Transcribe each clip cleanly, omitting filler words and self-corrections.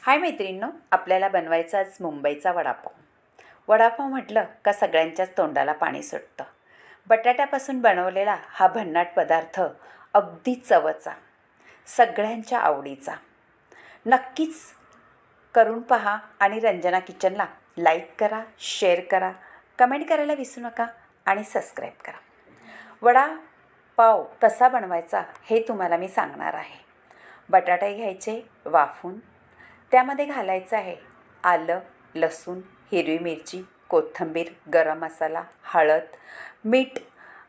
हाय मैत्रिणींनो, आपल्याला बनवायचा आज मुंबईचा वडापाव. वडापाव म्हटलं का सगळ्यांच्याच तोंडाला पाणी सुटतं. बटाट्यापासून बनवलेला हा भन्नाट पदार्थ अगदी चवचा, सगळ्यांच्या आवडीचा. नक्कीच करून पहा आणि रंजना किचनला लाईक करा, शेअर करा, कमेंट करायला विसरू नका आणि सबस्क्राईब करा. वडापाव कसा बनवायचा हे तुम्हाला मी सांगणार आहे. बटाटे घ्यायचे वाफून, त्यामध्ये घालायचं आहे आलं, लसूण, हिरवी मिरची, कोथिंबीर, गरम मसाला, हळद, मीठ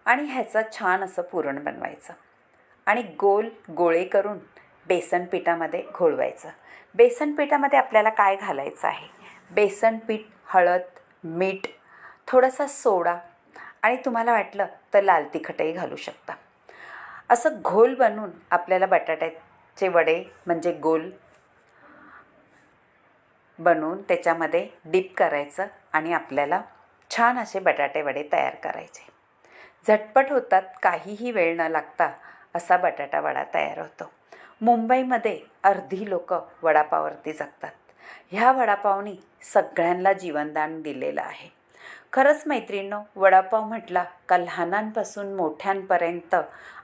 आणि ह्याचं छान असं पुरण बनवायचं आणि गोल गोळे करून बेसन पिठामध्ये घोळवायचं. बेसन पिठामध्ये आपल्याला काय घालायचं आहे? बेसन पीठ, हळद, मीठ, थोडासा सोडा आणि तुम्हाला वाटलं तर लाल तिखटही घालू शकता. असं घोल बनवून आपल्याला बटाट्याचे वडे म्हणजे गोल बनवून त्याच्यामध्ये डिप करायचं आणि आपल्याला छान असे बटाटे वडे तयार करायचे. झटपट होतात, काहीही वेळ न लागता असा बटाटा वडा तयार होतो. मुंबईमध्ये अर्धी लोक वडापाववरती जगतात. ह्या वडापावनी सगळ्यांना जीवनदान दिलेलं आहे. खरंच मैत्रिणींनो, वडापाव म्हटला का लहानांपासून मोठ्यांपर्यंत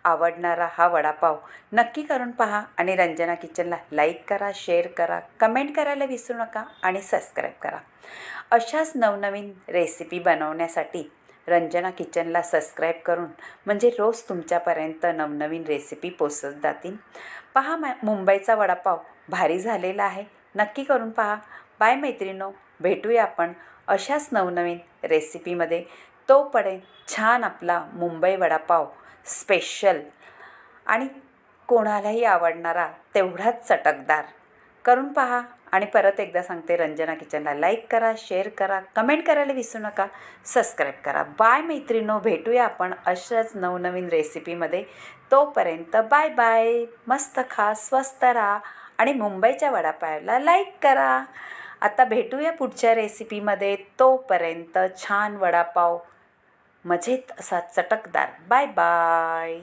आवडणारा हा वडापाव नक्की करून पहा आणि रंजना किचनला लाईक करा, शेअर करा, कमेंट करायला विसरू नका आणि सबस्क्राईब करा. अशाच नवनवीन रेसिपी बनवण्यासाठी रंजना किचनला सबस्क्राईब करून म्हणजे रोज तुमच्यापर्यंत नवनवीन रेसिपी पोचत जातील. पहा, मुंबईचा वडापाव भारी झालेला आहे. नक्की करून पहा. बाय मैत्रिणींनो, भेटूया आपण अशाच नवनवीन रेसिपीमध्ये. तोपर्यंत छान आपला मुंबई वडापाव स्पेशल आणि कोणालाही आवडणारा तेवढाच चटकदार करून पहा. आणि परत एकदा सांगते, रंजना किचनला लाईक करा, शेअर करा, कमेंट करायला विसरू नका, सबस्क्राईब करा. बाय मैत्रिणींनो, भेटूया आपण अशाच नवनवीन रेसिपीमध्ये. तोपर्यंत बाय बाय. मस्त खा, स्वस्त राहा आणि मुंबईच्या वडापावला लाईक करा. आता भेटूया पुढच्या रेसिपीमध्ये. तोपर्यंत छान वडापाव, मजेत असा चटकदार. Bye bye.